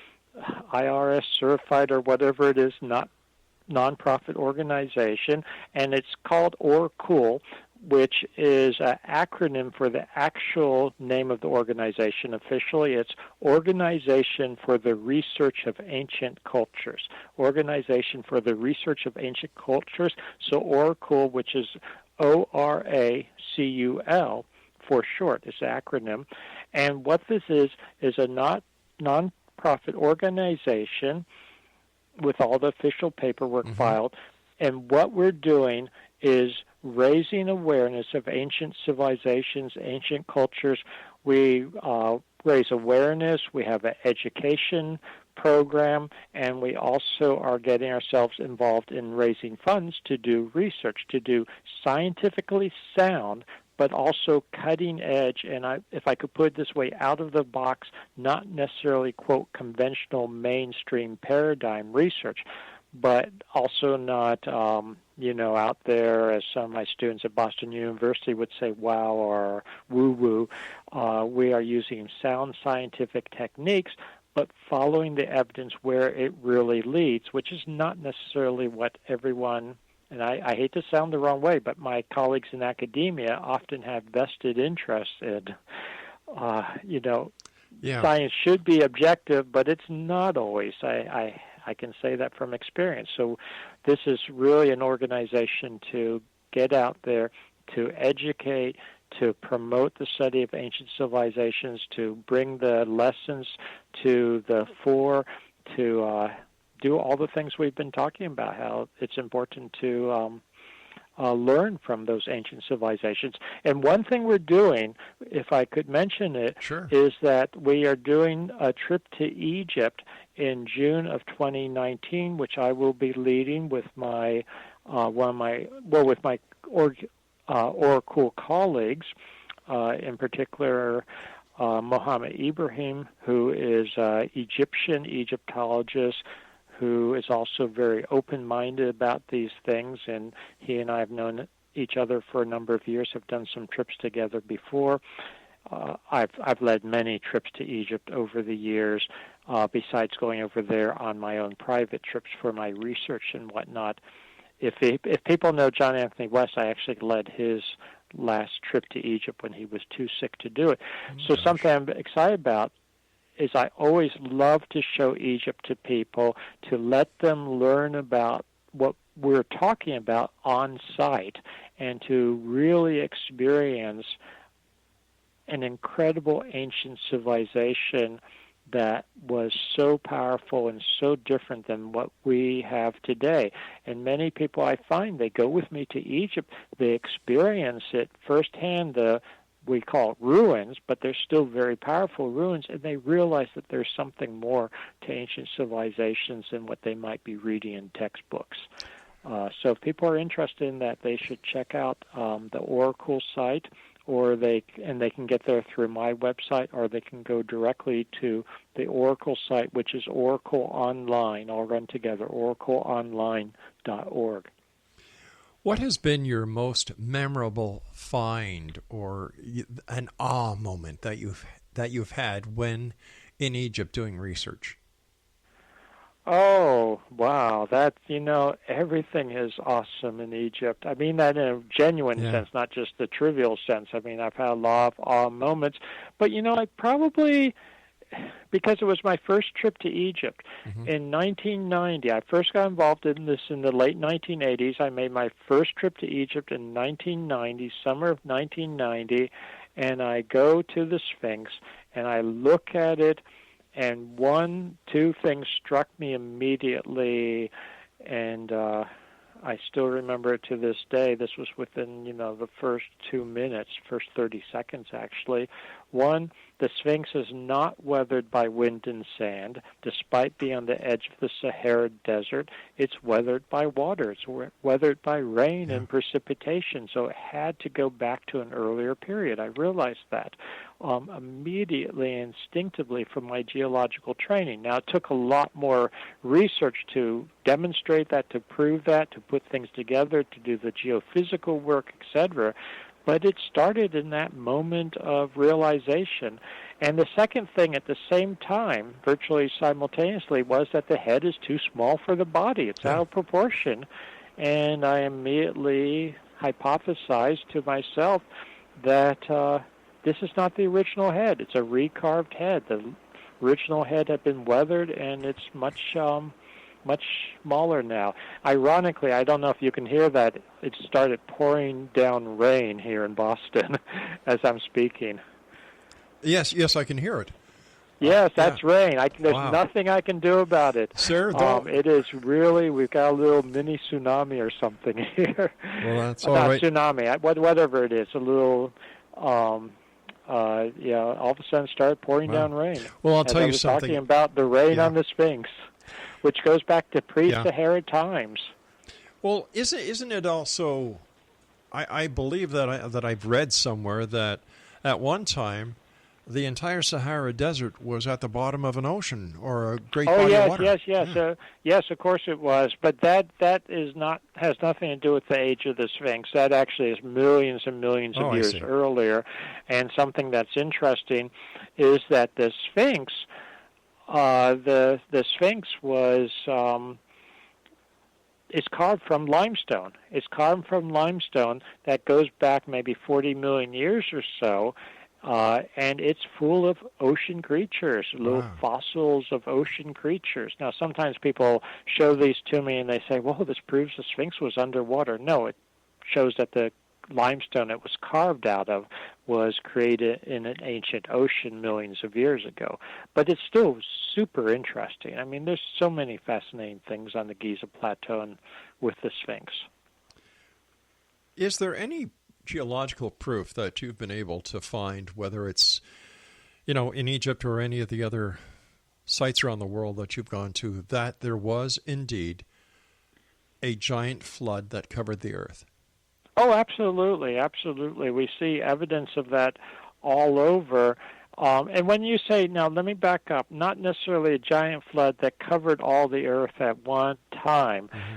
IRS certified or whatever it is, not nonprofit organization, and it's called Oracle, which is an acronym for the actual name of the organization. Officially, it's Organization for the Research of Ancient Cultures. Organization for the Research of Ancient Cultures. So Oracle, which is ORACUL for short, is the acronym. And what this is a non-profit organization with all the official paperwork filed. And what we're doing is raising awareness of ancient civilizations, ancient cultures. We raise awareness. We have an education program, and we also are getting ourselves involved in raising funds to do research, to do scientifically sound, but also cutting edge, and if I could put it this way, out of the box, not necessarily, quote, conventional mainstream paradigm research, but also not, out there, as some of my students at Boston University would say, wow, or woo-woo. We are using sound scientific techniques, but following the evidence where it really leads, which is not necessarily what everyone, and I hate to sound the wrong way, but my colleagues in academia often have vested interests in, science should be objective, but it's not always. I can say that from experience. So this is really an organization to get out there, to educate, to promote the study of ancient civilizations, to bring the lessons to the fore, to do all the things we've been talking about, how it's important to learn from those ancient civilizations. And one thing we're doing, if I could mention it, Sure. is that we are doing a trip to Egypt in June of 2019, which I will be leading with my Oracle colleagues, in particular Mohammed Ibrahim, who is an Egyptian Egyptologist who is also very open-minded about these things, and he and I have known each other for a number of years, have done some trips together before. I've led many trips to Egypt over the years, besides going over there on my own private trips for my research and whatnot. If people know John Anthony West, I actually led his last trip to Egypt when he was too sick to do it. So something I'm excited about is I always love to show Egypt to people, to let them learn about what we're talking about on site, and to really experience an incredible ancient civilization that was so powerful and so different than what we have today. And many people, I find, they go with me to Egypt, they experience it firsthand, we call it ruins, but they're still very powerful ruins, and they realize that there's something more to ancient civilizations than what they might be reading in textbooks. So if people are interested in that, they should check out the Oracle site, or they can get there through my website, or they can go directly to the Oracle site, which is Oracle Online, all run together, oracleonline.org. What has been your most memorable find or an awe moment that you've had when in Egypt doing research? Oh, wow. Everything is awesome in Egypt. I mean that in a genuine sense, not just the trivial sense. I mean, I've had a lot of awe moments. But, I probably, because it was my first trip to Egypt in 1990, I first got involved in this in the late 1980s. I made my first trip to Egypt in 1990, summer of 1990, and I go to the Sphinx, and I look at it, and two things struck me immediately, and I still remember it to this day. This was within, the first 2 minutes, first 30 seconds, actually. One, the Sphinx is not weathered by wind and sand. Despite being on the edge of the Sahara Desert, it's weathered by water. It's weathered by rain and precipitation, so it had to go back to an earlier period. I realized that immediately, instinctively from my geological training. Now, it took a lot more research to demonstrate that, to prove that, to put things together, to do the geophysical work, etc., but it started in that moment of realization. And the second thing at the same time, virtually simultaneously, was that the head is too small for the body. It's out of proportion. And I immediately hypothesized to myself that this is not the original head. It's a recarved head. The original head had been weathered, and it's much smaller now. Ironically, I don't know if you can hear that, it started pouring down rain here in Boston as I'm speaking. Yes, I can hear it. Yes, that's rain. There's nothing I can do about it. Sir, it is really, we've got a little mini tsunami or something here. Well, that's all not right. Tsunami, whatever it is, a little... all of a sudden started pouring down rain. Well, I'll tell you something. Talking about the rain on the Sphinx, which goes back to pre-Sahara times. Well, isn't it also? I believe that I've read somewhere that at one time the entire Sahara Desert was at the bottom of an ocean or a great body of water. Yes. Yes, of course it was. But that has nothing to do with the age of the Sphinx. That actually is millions and millions of years earlier. And something that's interesting is that the Sphinx, the Sphinx was is carved from limestone. It's carved from limestone that goes back maybe 40 million years or so. And it's full of ocean creatures, little fossils of ocean creatures. Now, sometimes people show these to me and they say, well, this proves the Sphinx was underwater. No, it shows that the limestone it was carved out of was created in an ancient ocean millions of years ago. But it's still super interesting. I mean, there's so many fascinating things on the Giza Plateau and with the Sphinx. Is there any geological proof that you've been able to find, whether it's, in Egypt or any of the other sites around the world that you've gone to, that there was indeed a giant flood that covered the earth? Oh, absolutely, absolutely. We see evidence of that all over. And when you say, now let me back up, not necessarily a giant flood that covered all the earth at one time. Mm-hmm.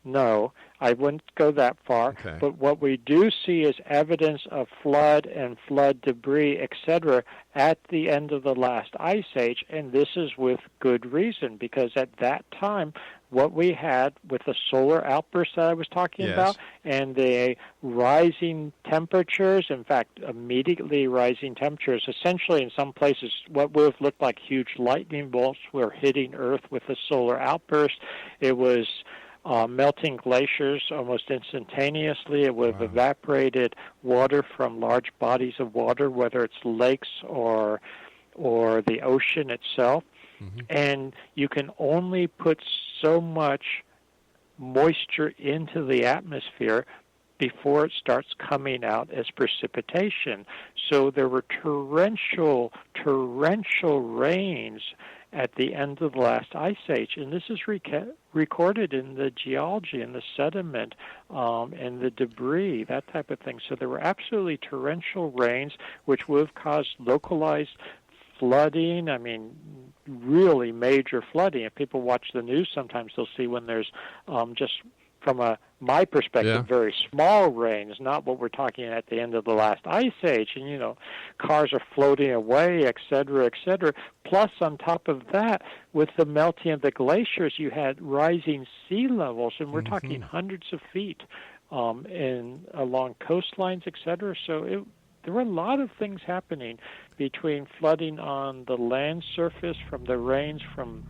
No, I wouldn't go that far. Okay. But what we do see is evidence of flood and flood debris, etc., at the end of the last ice age, and this is with good reason, because at that time, what we had with the solar outburst that I was talking about and the rising temperatures, in fact, immediately rising temperatures, essentially in some places what would have looked like huge lightning bolts were hitting Earth with the solar outburst. It was melting glaciers almost instantaneously. It would have evaporated water from large bodies of water, whether it's lakes or the ocean itself. Mm-hmm. And you can only put so much moisture into the atmosphere before it starts coming out as precipitation. So there were torrential rains at the end of the last ice age, and this is recorded in the geology and the sediment and the debris, that type of thing. So there were absolutely torrential rains, which would have caused localized flooding. I mean, really major flooding. If people watch the news, sometimes they'll see when there's just from my perspective, very small rains, not what we're talking at the end of the last ice age. And, cars are floating away, et cetera, et cetera. Plus, on top of that, with the melting of the glaciers, you had rising sea levels, and we're talking hundreds of feet along coastlines, et cetera. So there were a lot of things happening between flooding on the land surface from the rains, from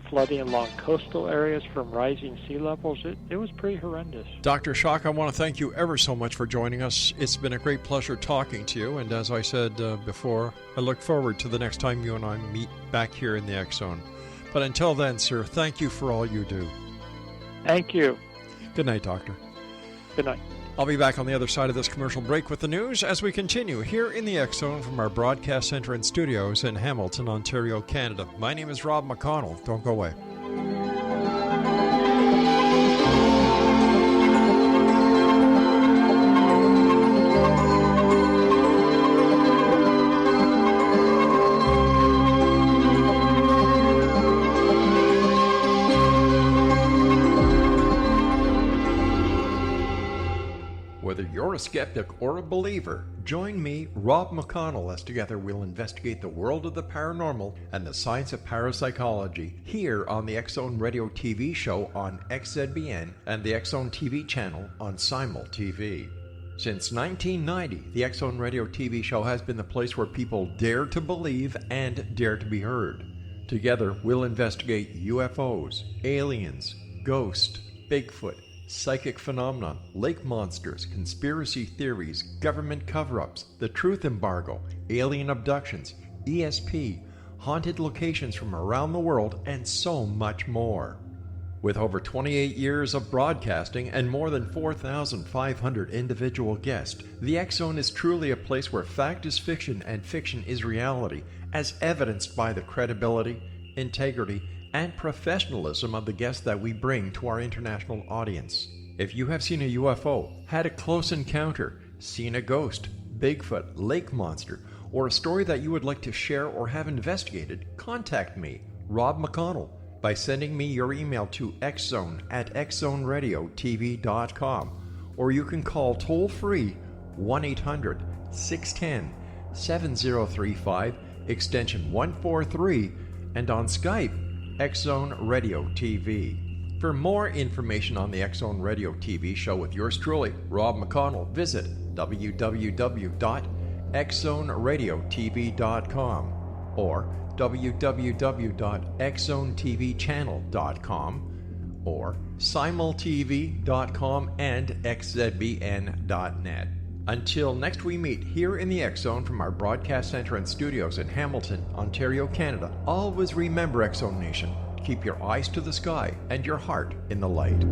flooding along coastal areas, from rising sea levels. It was pretty horrendous. Dr. Schoch, I want to thank you ever so much for joining us. It's been a great pleasure talking to you, and as I said before, I look forward to the next time you and I meet back here in the X Zone. But until then, sir, thank you for all you do. Thank you. Good night, Doctor. Good night. I'll be back on the other side of this commercial break with the news as we continue here in the X Zone from our broadcast center and studios in Hamilton, Ontario, Canada. My name is Rob McConnell. Don't go away. Whether you're a skeptic or a believer, join me, Rob McConnell, as together we'll investigate the world of the paranormal and the science of parapsychology here on the X Zone Radio TV show on XZBN and the X Zone TV channel on Simul TV. Since 1990, the X Zone Radio TV show has been the place where people dare to believe and dare to be heard. Together, we'll investigate UFOs, aliens, ghosts, Bigfoot, psychic phenomenon, lake monsters, conspiracy theories, government cover-ups, the truth embargo, alien abductions, ESP, haunted locations from around the world, and so much more. With over 28 years of broadcasting and more than 4,500 individual guests, the X Zone is truly a place where fact is fiction and fiction is reality, as evidenced by the credibility, integrity, and professionalism of the guests that we bring to our international audience. If you have seen a UFO, had a close encounter, seen a ghost, Bigfoot, lake monster, or a story that you would like to share or have investigated, contact me, Rob McConnell, by sending me your email to xzone@xzoneradiotv.com, or you can call toll-free 1-800-610-7035, extension 143, and on Skype, X Zone Radio TV. For more information on the X Zone Radio TV show with yours truly, Rob McConnell, visit www.xzoneradiotv.com or www.xzonetvchannel.com or simultv.com and xzbn.net. Until next we meet here in the X Zone from our broadcast center and studios in Hamilton, Ontario, Canada, always remember, X Zone Nation, keep your eyes to the sky and your heart in the light.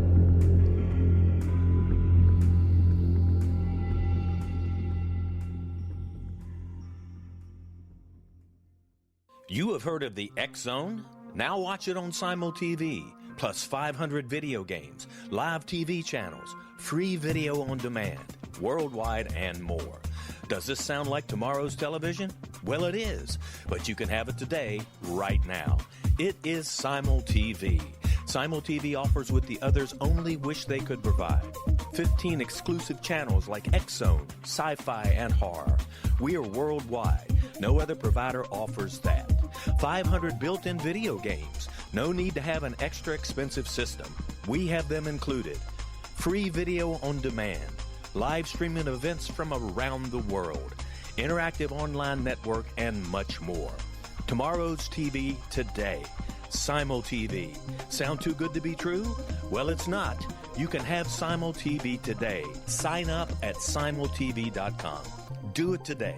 You have heard of the X Zone? Now watch it on Simul TV, plus 500 video games, live TV channels, free video on demand, worldwide, and more. Does this sound like tomorrow's television? Well, it is, but you can have it today, right now. It is Simul TV. Simul TV offers what the others only wish they could provide. 15 exclusive channels like X Zone, Sci-Fi, and Horror. We are worldwide. No other provider offers that. 500 built-in video games. No need to have an extra expensive system. We have them included. Free video on demand. Live streaming events from around the world. Interactive online network, and much more. Tomorrow's TV today. Simul TV. Sound too good to be true? Well, it's not. You can have Simul TV today. Sign up at simultv.com. Do it today.